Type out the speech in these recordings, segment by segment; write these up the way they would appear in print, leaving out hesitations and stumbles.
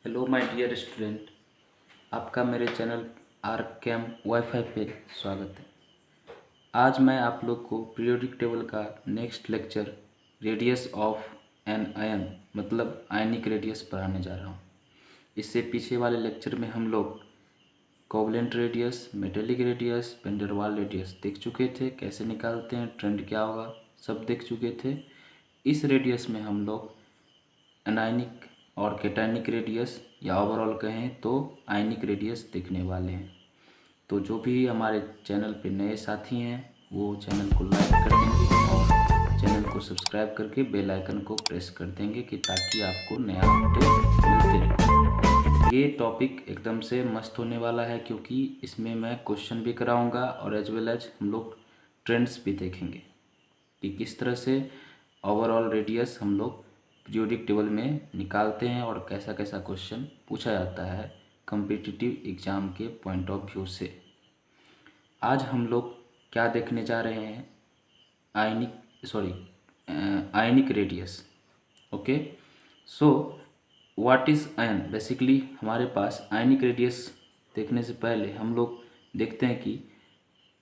Hello my dear student, आपका मेरे channel are cam wifi पे स्वागत है। आज मैं आप लोग को पीरियोडिक टेबल का next lecture radius of an ion मतलब आयनिक रेडियस पढ़ाने जा रहा हूँ। इससे पीछे वाले लेक्चर में हम लोग covalent radius, metallic radius, van der Waals radius देख चुके थे, कैसे निकालते हैं, ट्रेंड क्या होगा, सब देख चुके थे। इस रेडियस में हम लोग अनायनिक और कैटायनिक रेडियस या ओवरऑल कहें तो आयनिक रेडियस देखने वाले हैं। तो जो भी हमारे चैनल पे नए साथी हैं वो चैनल को लाइक कर देंगे और चैनल को सब्सक्राइब करके बेल आइकन को प्रेस कर देंगे कि ताकि आपको नया अपडेट मिलते रहे। ये टॉपिक एकदम से मस्त होने वाला है क्योंकि इसमें मैं क्वेश्चन भी कराऊंगा और एज वेल एज हम लोग ट्रेंड्स भी देखेंगे कि किस तरह से ओवरऑल रेडियस हम लोग पीरियोडिक टेबल में निकालते हैं और कैसा कैसा क्वेश्चन पूछा जाता है कॉम्पिटिटिव एग्ज़ाम के पॉइंट ऑफ व्यू से। आज हम लोग क्या देखने जा रहे हैं, ionic radius. Okay, so what is ion. Basically हमारे पास आयनिक रेडियस देखने से पहले हम लोग देखते हैं कि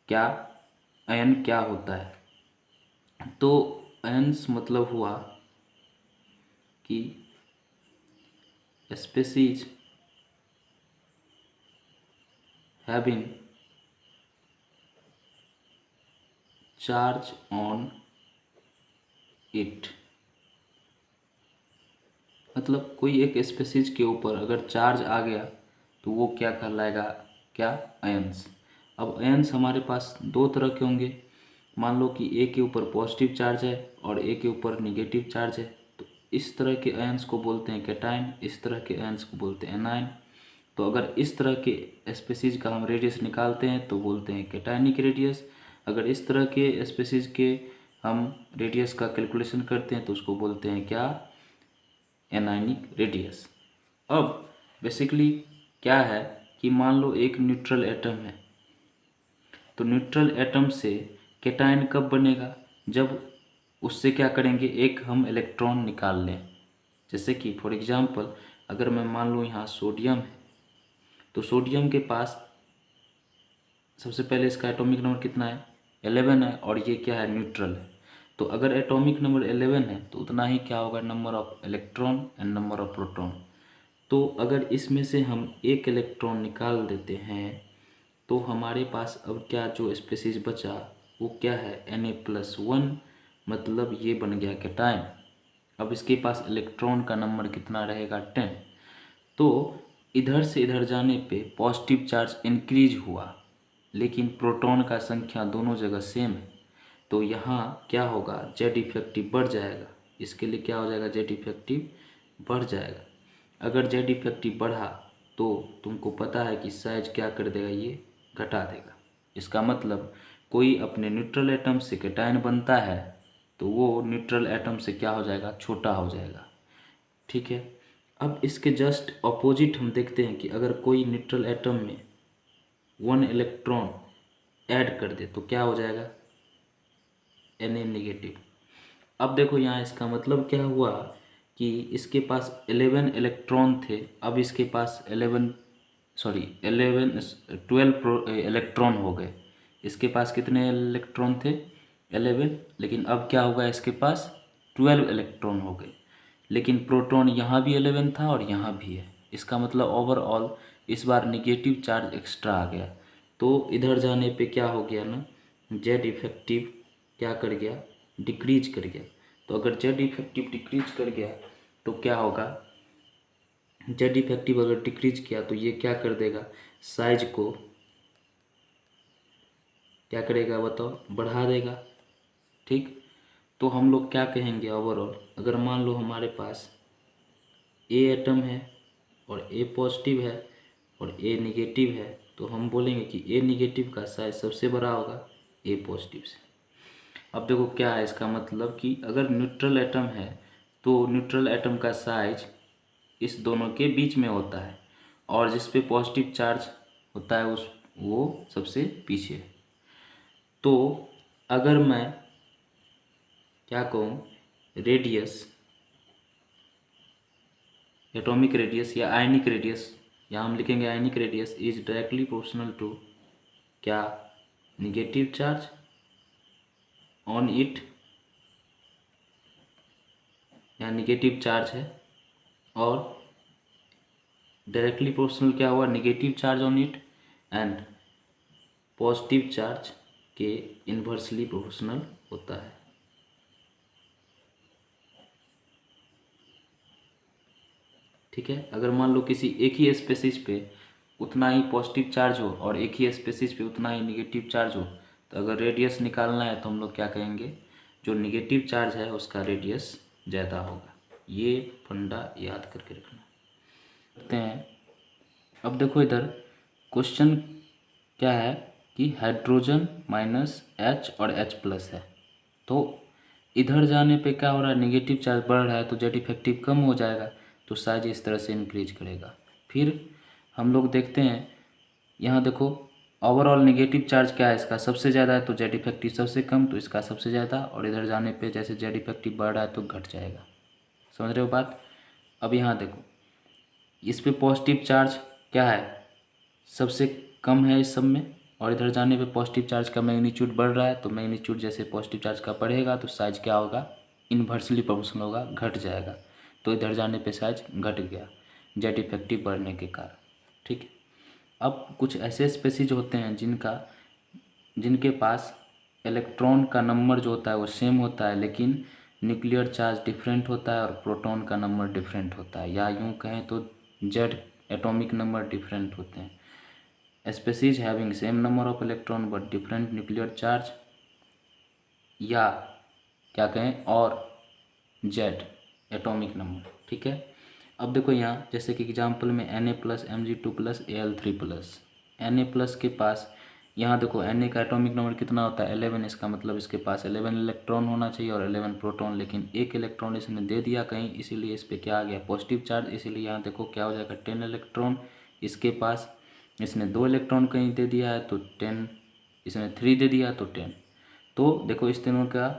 क्या आयन क्या होता है। तो आयन्स मतलब हुआ कि species having charge on it, मतलब कोई एक स्पेसीज के ऊपर अगर चार्ज आ गया तो वो क्या कहलाएगा, क्या, आयन्स। अब आयन्स हमारे पास दो तरह के होंगे। मान लो कि ए के ऊपर पॉजिटिव चार्ज है और ए के ऊपर निगेटिव चार्ज है, तो इस तरह के आयन्स को बोलते हैं कैटायन, इस तरह के आयन्स को बोलते हैं एनायन। तो अगर इस तरह के स्पेसीज का हम रेडियस निकालते हैं तो बोलते हैं कैटायनिक रेडियस। अगर इस तरह के स्पेसीज के हम रेडियस का कैलकुलेशन करते हैं तो उसको बोलते हैं क्या, एनायनिक रेडियस। अब बेसिकली क्या है कि मान लो एक न्यूट्रल एटम है, तो न्यूट्रल एटम से कैटायन कब बनेगा, जब उससे क्या करेंगे, एक हम इलेक्ट्रॉन निकाल लें। जैसे कि फॉर एग्जांपल अगर मैं मान लूँ यहाँ सोडियम है, तो सोडियम के पास सबसे पहले इसका एटॉमिक नंबर कितना है, 11 है, और ये क्या है, न्यूट्रल है। तो अगर एटॉमिक नंबर 11 है तो उतना ही क्या होगा, number of electron and number of proton. तो अगर इसमें से हम एक इलेक्ट्रॉन निकाल देते हैं तो हमारे पास अब क्या जो स्पेसीज बचा वो क्या है, Na+1, मतलब ये बन गया कैटायन। अब इसके पास इलेक्ट्रॉन का नंबर कितना रहेगा, 10। तो इधर से इधर जाने पे पॉजिटिव चार्ज इंक्रीज हुआ, लेकिन प्रोटॉन का संख्या दोनों जगह सेम है, तो यहाँ क्या होगा, जेड इफेक्टिव बढ़ जाएगा। इसके लिए क्या हो जाएगा, जेड इफेक्टिव बढ़ जाएगा। अगर जेड इफेक्टिव बढ़ा तो तुमको पता है कि साइज क्या कर देगा, ये घटा देगा। इसका मतलब कोई अपने न्यूट्रल एटम से कैटायन बनता है तो वो न्यूट्रल एटम से क्या हो जाएगा, छोटा हो जाएगा। ठीक है, अब इसके जस्ट अपोजिट हम देखते हैं कि अगर कोई न्यूट्रल एटम में 1 इलेक्ट्रॉन ऐड कर दे तो क्या हो जाएगा, Na-। अब देखो यहाँ इसका मतलब क्या हुआ कि इसके पास 11 इलेक्ट्रॉन थे, अब इसके पास 12 इलेक्ट्रॉन हो गए। इसके पास कितने इलेक्ट्रॉन थे, 11, लेकिन अब क्या होगा, इसके पास 12 इलेक्ट्रॉन हो गए। लेकिन प्रोटॉन यहाँ भी 11 था और यहाँ भी है। इसका मतलब ओवरऑल इस बार निगेटिव चार्ज एक्स्ट्रा आ गया। तो इधर जाने पे क्या हो गया ना, जेड इफेक्टिव क्या कर गया, डिक्रीज कर गया। तो अगर जेड इफेक्टिव डिक्रीज कर गया तो क्या होगा, जेड इफेक्टिव अगर डिक्रीज किया तो ये क्या कर देगा, साइज को क्या करेगा बताओ, बढ़ा देगा। ठीक, तो हम लोग क्या कहेंगे ओवरऑल, अगर मान लो हमारे पास ए एटम है और ए पॉजिटिव है और ए निगेटिव है, तो हम बोलेंगे कि ए निगेटिव का साइज सबसे बड़ा होगा ए पॉजिटिव से। अब देखो क्या है इसका मतलब कि अगर न्यूट्रल एटम है तो न्यूट्रल एटम का साइज इस दोनों के बीच में होता है और जिस पे पॉजिटिव चार्ज होता है उस वो सबसे पीछे है। तो अगर मैं क्या कहूँ, रेडियस एटॉमिक रेडियस या आयनिक रेडियस, यहाँ हम लिखेंगे ionic radius is directly proportional to क्या, निगेटिव चार्ज ऑन इट, यहाँ निगेटिव चार्ज है, और डायरेक्टली प्रोपोर्शनल क्या हुआ, negative charge on it, and positive charge के इन्वर्सली प्रोपोर्शनल होता है। ठीक है, अगर मान लो किसी एक ही स्पेसिस पे उतना ही पॉजिटिव चार्ज हो और एक ही स्पेसिस पे उतना ही निगेटिव चार्ज हो, तो अगर रेडियस निकालना है तो हम लोग क्या कहेंगे, जो निगेटिव चार्ज है उसका रेडियस ज़्यादा होगा। ये फंडा याद करके रखना। करते हैं, अब देखो इधर क्वेश्चन क्या है कि हाइड्रोजन माइनस H और H प्लस है, तो इधर जाने पे क्या हो रहा है, निगेटिव चार्ज बढ़ रहा है तो जेड इफेक्टिव कम हो जाएगा, तो साइज इस तरह से इंक्रीज करेगा। फिर हम लोग देखते हैं, यहाँ देखो ओवरऑल निगेटिव चार्ज क्या है, इसका सबसे ज़्यादा है तो जेड इफेक्टिव सबसे कम, तो इसका सबसे ज़्यादा, और इधर जाने पे जैसे जेड इफेक्टिव बढ़ रहा है तो घट जाएगा। समझ रहे हो बात। अब यहाँ देखो इस पे पॉजिटिव चार्ज क्या है, सबसे कम है इस सब में, और इधर जाने पे पॉजिटिव चार्ज का मैग्नीट्यूड बढ़ रहा है, तो मैग्नीट्यूड जैसे पॉजिटिव चार्ज का बढ़ेगा तो साइज क्या होगा, इन्वर्सली प्रोपोर्शनल होगा, घट जाएगा। तो इधर जाने पे साइज घट गया जेड इफेक्टिव बढ़ने के कारण। ठीक है, अब कुछ ऐसे स्पेसीज होते हैं जिनके पास इलेक्ट्रॉन का नंबर जो होता है वो सेम होता है, लेकिन न्यूक्लियर चार्ज डिफरेंट होता है और प्रोटॉन का नंबर डिफरेंट होता है, या यूँ कहें तो जेड एटॉमिक नंबर डिफरेंट होते हैं। Species having same number of electron but different nuclear charge, या क्या कहें, और जेड एटॉमिक नंबर। ठीक है, अब देखो यहाँ जैसे कि एग्जांपल में Na plus Mg2 plus Al3 plus, Na plus के पास यहाँ देखो Na का एटॉमिक नंबर कितना होता है 11, इसका मतलब इसके पास 11 इलेक्ट्रॉन होना चाहिए और 11 प्रोटॉन, लेकिन एक इलेक्ट्रॉन इसने दे दिया कहीं, इसीलिए इस पर क्या आ गया, पॉजिटिव चार्ज, इसीलिए यहाँ देखो क्या हो जाएगा 10 इलेक्ट्रॉन इसके पास, इसने 2 इलेक्ट्रॉन कहीं दे दिया है तो 10, इसने 3 दे दिया तो 10। तो देखो इस तीनों का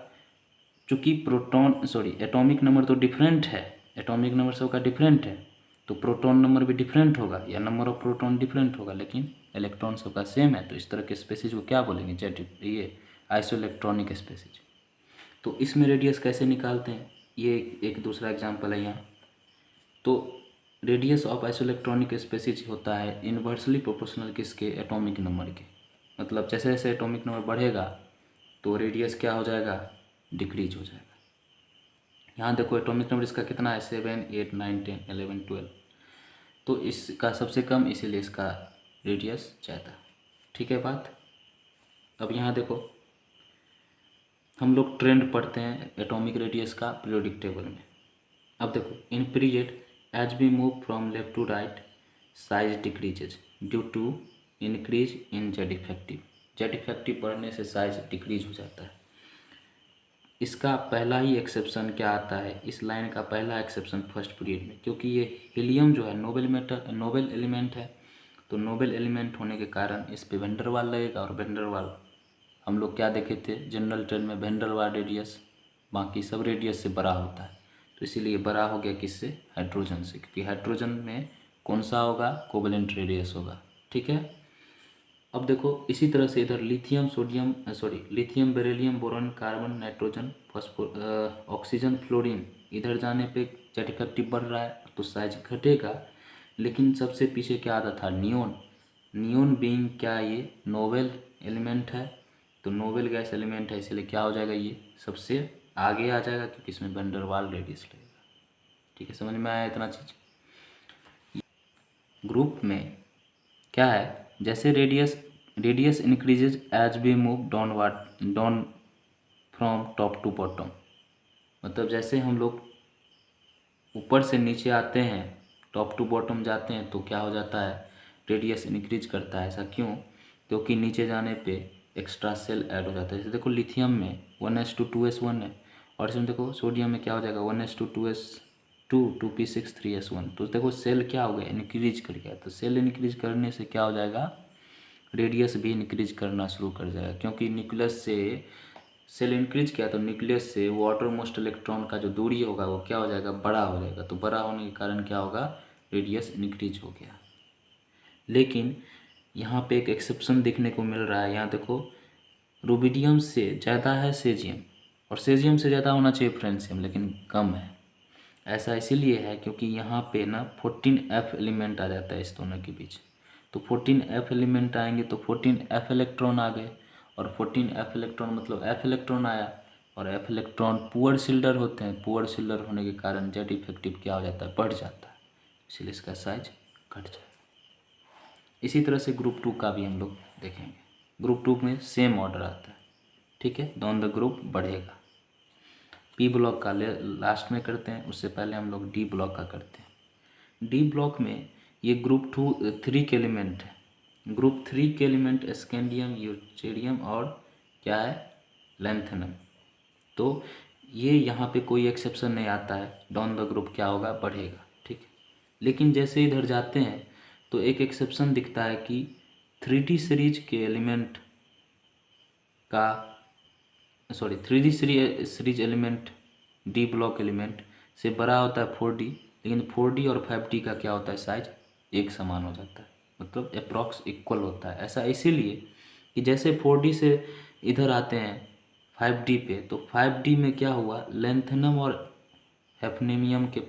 चूँकि एटॉमिक नंबर तो डिफरेंट है, एटॉमिक नंबर सबका डिफरेंट है, तो प्रोटॉन नंबर भी डिफरेंट होगा या नंबर ऑफ प्रोटॉन डिफरेंट होगा, लेकिन इलेक्ट्रॉन सबका सेम है, तो इस तरह के स्पेसीज को क्या बोलेंगे, जेड, ये आइसोइलेक्ट्रॉनिक स्पेसीज। तो इसमें रेडियस कैसे निकालते हैं, ये एक दूसरा एग्जाम्पल है यहाँ। तो रेडियस ऑफ आइसोइलेक्ट्रॉनिक स्पेसीज होता है इन्वर्सली प्रोपोर्शनल किसके, एटॉमिक नंबर के, मतलब जैसे जैसे एटॉमिक नंबर बढ़ेगा तो रेडियस क्या हो जाएगा, डिक्रीज हो जाएगा। यहाँ देखो एटॉमिक नंबर इसका कितना है 7, 8, 9, 10, 11, 12, तो इसका सबसे कम, इसीलिए इसका रेडियस ज़्यादा। ठीक है बात। अब यहाँ देखो हम लोग ट्रेंड पढ़ते हैं एटॉमिक रेडियस का पीरियोडिक टेबल में। अब देखो in period as we move from left to right size decreases due to increase in Z effective, Z effective बढ़ने से साइज डिक्रीज हो जाता है। इसका पहला ही एक्सेप्शन क्या आता है, इस लाइन का पहला एक्सेप्शन फर्स्ट पीरियड में, क्योंकि ये हीलियम जो है नोबेल एलिमेंट है, तो नोबेल एलिमेंट होने के कारण इस पे वैन डर वाल लगेगा, और वैन डर वाल हम लोग क्या देखे थे जनरल ट्रेंड में, वैन डर वाल रेडियस बाकी सब रेडियस से बड़ा होता है, तो इसीलिए बड़ा हो गया किससे, हाइड्रोजन से, क्योंकि हाइड्रोजन में कौन सा होगा, कोवेलेंट रेडियस होगा। ठीक है, अब देखो इसी तरह से इधर lithium beryllium boron carbon nitrogen oxygen fluorine, इधर जाने पे जेड इफेक्टिव बढ़ रहा है तो साइज घटेगा, लेकिन सबसे पीछे क्या आता था, नियोन बीइंग क्या, ये नोबेल एलिमेंट है, तो नोबेल गैस एलिमेंट है, इसलिए क्या हो जाएगा, ये सबसे आगे आ जाएगा, क्योंकि इसमें वैन डर वाल रेडियस लगेगा। ठीक है, समझ में आया इतना चीज़। ग्रुप में क्या है, जैसे radius increases as we move down from top to bottom, मतलब जैसे हम लोग ऊपर से नीचे आते हैं, टॉप टू बॉटम जाते हैं, तो क्या हो जाता है, रेडियस इंक्रीज करता है। ऐसा क्यों, क्योंकि नीचे जाने पे एक्स्ट्रा सेल ऐड हो जाता है। जैसे देखो लिथियम में 1s2 2s1 है, और इसमें देखो सोडियम में क्या हो जाएगा 1s2 2s2 2p6 3s1, तो देखो सेल क्या हो गया, इंक्रीज कर गया, तो सेल इंक्रीज करने से क्या हो जाएगा, रेडियस भी इंक्रीज करना शुरू कर जाएगा, क्योंकि न्यूक्लियस से सेल इंक्रीज किया तो न्यूक्लियस से वो आउटरमोस्ट इलेक्ट्रॉन का जो दूरी होगा वो क्या हो जाएगा, बड़ा हो जाएगा। तो बड़ा होने के कारण क्या होगा, रेडियस इंक्रीज हो गया। लेकिन यहाँ पे एक एक्सेप्शन देखने को मिल रहा है। यहाँ देखो, रुबिडियम से ज़्यादा है सेजियम, और सेजियम से ज़्यादा होना चाहिए फ्रेंसियम, लेकिन कम है। ऐसा इसीलिए है क्योंकि यहाँ पे ना 14F एलिमेंट आ जाता है इस दोनों के बीच। तो 14F एलिमेंट आएंगे तो 14F इलेक्ट्रॉन आ गए, और 14F इलेक्ट्रॉन मतलब F इलेक्ट्रॉन आया, और F इलेक्ट्रॉन पुअर शिल्डर होते हैं। पुअर शिल्डर होने के कारण जेड इफेक्टिव क्या हो जाता है, बढ़ जाता है, इसलिए इसका साइज घट जाएगा। इसी तरह से ग्रुप 2 का भी हम लोग देखेंगे। ग्रुप 2 में सेम ऑर्डर आता है, ठीक है, डाउन द ग्रुप बढ़ेगा। पी ब्लॉक का लास्ट में करते हैं, उससे पहले हम लोग डी ब्लॉक का करते हैं। डी ब्लॉक में ये ग्रुप 3 के एलिमेंट है। ग्रुप 3 के एलिमेंट स्कैंडियम, यूटेरियम और क्या है, लैंथेनम। तो ये यहाँ पे कोई एक्सेप्शन नहीं आता है, डाउन द ग्रुप क्या होगा, बढ़ेगा, ठीक है। लेकिन जैसे इधर जाते हैं तो एक एक्सेप्शन दिखता है कि 3D सीरीज के एलिमेंट का, sorry 3D series element, D block element से बड़ा होता है 4D, लेकिन 4D और 5D का क्या होता है, साइज एक समान हो जाता है, मतलब अप्रॉक्स इक्वल होता है। ऐसा इसीलिए कि जैसे 4D से इधर आते हैं 5D पे, तो 5D में क्या हुआ, लेंथेनम और हैफनेमियम के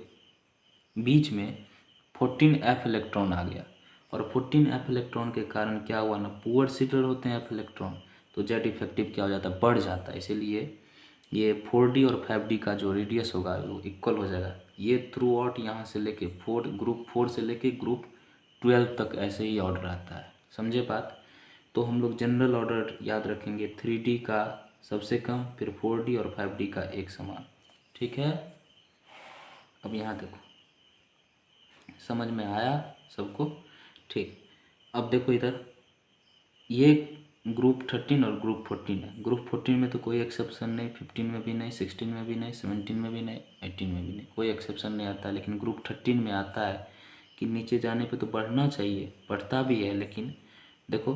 बीच में 14F इलेक्ट्रॉन आ गया, और 14F इलेक्ट्रॉन के कारण क्या हुआ ना, पुअर शिल्डर होते हैं F इलेक्ट्रॉन, तो जेड इफेक्टिव क्या हो जाता है, बढ़ जाता है। इसीलिए ये 4D और 5D का जो रेडियस होगा वो इक्वल हो जाएगा। ये थ्रू आउट यहाँ से लेके ग्रुप 4 से लेके ग्रुप 12 तक ऐसे ही ऑर्डर आता है, समझे बात। तो हम लोग जनरल ऑर्डर याद रखेंगे, 3D का सबसे कम, फिर 4D और 5D का एक समान, ठीक है। अब यहाँ देखो, समझ में आया सबको, ठीक। अब देखो इधर, ये ग्रुप 13 और ग्रुप 14 है। ग्रुप 14 में तो कोई एक्सेप्शन नहीं, 15 में भी नहीं, 16 में भी नहीं, 17 में भी नहीं, 18 में भी नहीं, कोई एक्सेप्शन नहीं आता। लेकिन ग्रुप 13 में आता है कि नीचे जाने पे तो बढ़ना चाहिए, बढ़ता भी है। लेकिन देखो,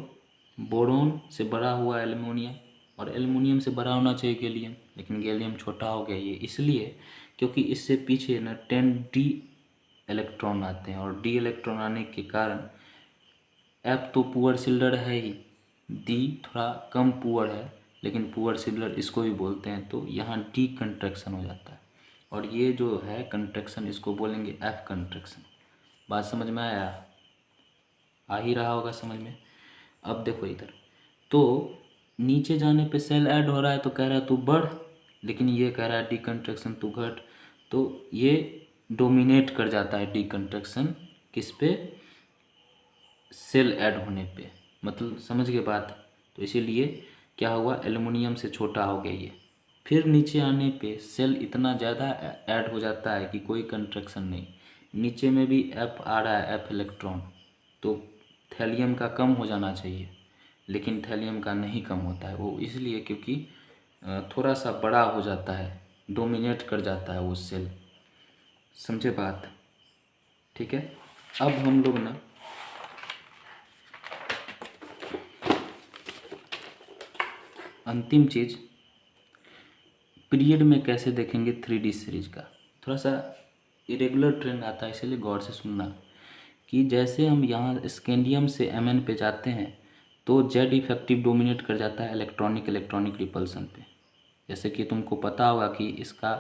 बोरोन से बड़ा हुआ एल्युमिनियम, और एल्युमिनियम से बड़ा होना चाहिए गैलियम, लेकिन गैलियम छोटा हो गया। ये इसलिए क्योंकि इससे पीछे ना 10D इलेक्ट्रॉन आते हैं, और डी इलेक्ट्रॉन आने के कारण एफ तो पुअर शिल्डर है ही, डी थोड़ा कम पुअर है, लेकिन पुअर शिल्डर इसको भी बोलते हैं। तो यहाँ डी कंट्रैक्शन हो जाता है, और ये जो है कंट्रैक्शन, इसको बोलेंगे एफ कंट्रैक्शन। बात समझ में आया, आ ही रहा होगा समझ में। अब देखो इधर, तो नीचे जाने पे सेल ऐड हो रहा है तो कह रहा है तू बढ़, लेकिन ये कह रहा है डी कंट्रैक्शन तू घट। तो ये डोमिनेट कर जाता है डी कंट्रैक्शन, किस पे, सेल ऐड होने पे, मतलब समझ गए बात। तो इसीलिए क्या हुआ, एल्युमिनियम से छोटा हो गया ये। फिर नीचे आने पे सेल इतना ज़्यादा ऐड हो जाता है कि कोई कंट्रैक्शन नहीं, नीचे में भी एफ आ रहा है, एफ इलेक्ट्रॉन। तो थैलियम का कम हो जाना चाहिए, लेकिन थैलियम का नहीं कम होता है। वो इसलिए क्योंकि थोड़ा सा बड़ा हो जाता है, डोमिनेट कर जाता है वो सेल, समझे बात, ठीक है। अब हम लोग ना अंतिम चीज़, पीरियड में कैसे देखेंगे 3D सीरीज का। थोड़ा सा इरेगुलर ट्रेंड आता है, इसलिए गौर से सुनना कि जैसे हम यहाँ स्कैंडियम से Mn पे जाते हैं तो जेड इफेक्टिव डोमिनेट कर जाता है इलेक्ट्रॉनिक रिपल्सन पे। जैसे कि तुमको पता होगा कि इसका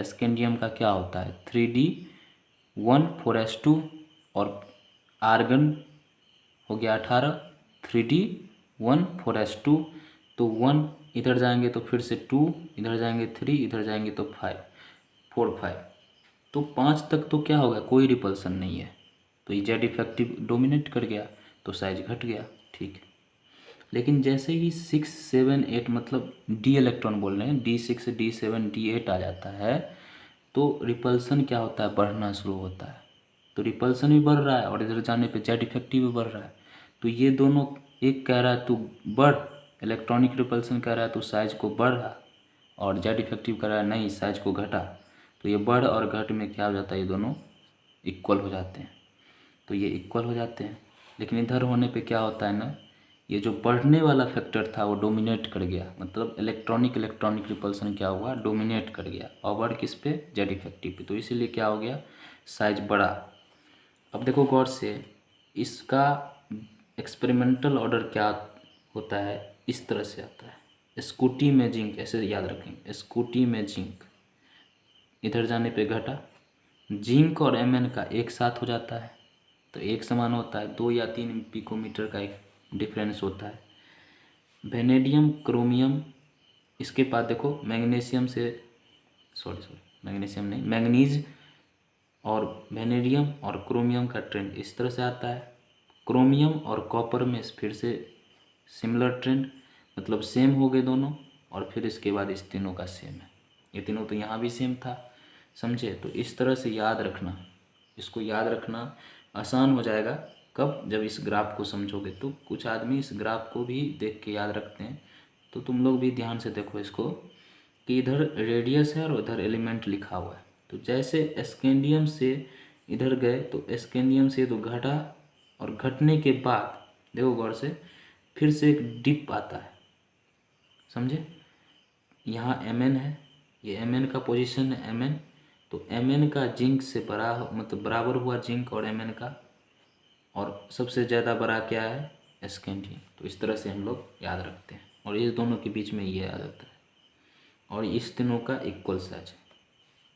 स्कैंडियम का क्या होता है, 3D1 4s2, और आर्गन हो गया 18, 3D1 4s2, तो 1 इधर जाएंगे तो फिर से 2, इधर जाएंगे 3, इधर जाएंगे तो 5, 4 5, तो 5 तक तो क्या होगा, कोई रिपल्सन नहीं है, तो ये जेड इफेक्टिव डोमिनेट कर गया, तो साइज घट गया, ठीक है। लेकिन जैसे ही 6 7 8, मतलब डी इलेक्ट्रॉन बोल रहे हैं, D6 D7 D8 आ जाता है, तो रिपल्सन क्या होता है, बढ़ना शुरू होता है। तो रिपल्सन भी बढ़ रहा है, और इधर जाने पे जेड इफेक्टिव भी बढ़ रहा है। तो ये दोनों, एक कह रहा है तू बढ़, इलेक्ट्रॉनिक रिपल्सन कह रहा है तू साइज को बढ़ा, और जेड इफेक्टिव कह रहा है नहीं साइज को घटा। तो ये बढ़ और घट में क्या हो जाता है, ये दोनों इक्वल हो जाते हैं। तो ये इक्वल हो जाते हैं, लेकिन इधर होने पे क्या होता है ना, ये जो बढ़ने वाला फैक्टर था वो डोमिनेट कर गया, मतलब इलेक्ट्रॉनिक रिपल्सन क्या हुआ, डोमिनेट कर गया पावर किस पे, जेड इफेक्टिव पे। तो इसीलिए क्या हो गया, साइज बड़ा। अब देखो गौर से, इसका एक्सपेरिमेंटल ऑर्डर क्या होता है, इस तरह से आता है, स्कूटी में जिंक, ऐसे याद रखेंगे, स्कूटी में जिंक इधर जाने पे घटा, जिंक और Mn का एक साथ हो जाता है तो एक समान होता है, 2 या 3 पिकोमीटर का एक डिफरेंस होता है। वेनेडियम क्रोमियम, इसके बाद देखो मैग्नीशियम से, सॉरी मैग्नीशियम नहीं, मैंगनीज और वेनेडियम और क्रोमियम का ट्रेंड इस तरह से आता है। क्रोमियम और कॉपर में फिर से सिमिलर ट्रेंड, मतलब सेम हो गए दोनों, और फिर इसके बाद इस तीनों का सेम है, ये तीनों तो यहाँ भी सेम था, समझे। तो इस तरह से याद रखना, इसको याद रखना आसान हो जाएगा कब, जब इस ग्राफ को समझोगे। तो कुछ आदमी इस ग्राफ को भी देख के याद रखते हैं, तो तुम लोग भी ध्यान से देखो इसको कि इधर रेडियस है और उधर एलिमेंट लिखा हुआ है। तो जैसे स्कैंडियम से इधर गए तो स्कैंडियम से तो घटा, और घटने के बाद देखो गौर से फिर से एक डिप आता है, समझे। यहाँ Mn है, ये Mn का पोजीशन है Mn, तो Mn का जिंक से बड़ा मतलब बराबर हुआ जिंक और Mn का, और सबसे ज़्यादा बड़ा क्या है, स्कैंडियम। तो इस तरह से हम लोग याद रखते हैं, और इस दोनों के बीच में ये याद रहता है, और इस तीनों का इक्वल साइज है।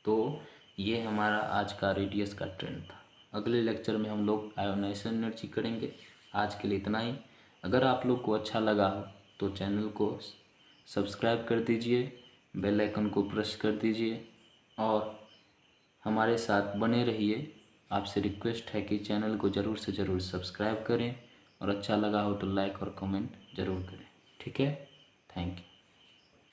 तो ये हमारा आज का रेडियस का ट्रेंड था। अगले लेक्चर में हम लोग आयोनाइजेशन एनर्जी करेंगे। आज के लिए इतना ही। अगर आप लोग को अच्छा लगा हो तो चैनल को सब्सक्राइब कर दीजिए, बेल आइकन को प्रेस कर दीजिए, और हमारे साथ बने रहिए। आपसे रिक्वेस्ट है कि चैनल को ज़रूर से ज़रूर सब्सक्राइब करें, और अच्छा लगा हो तो लाइक और कमेंट ज़रूर करें, ठीक है। Thank you.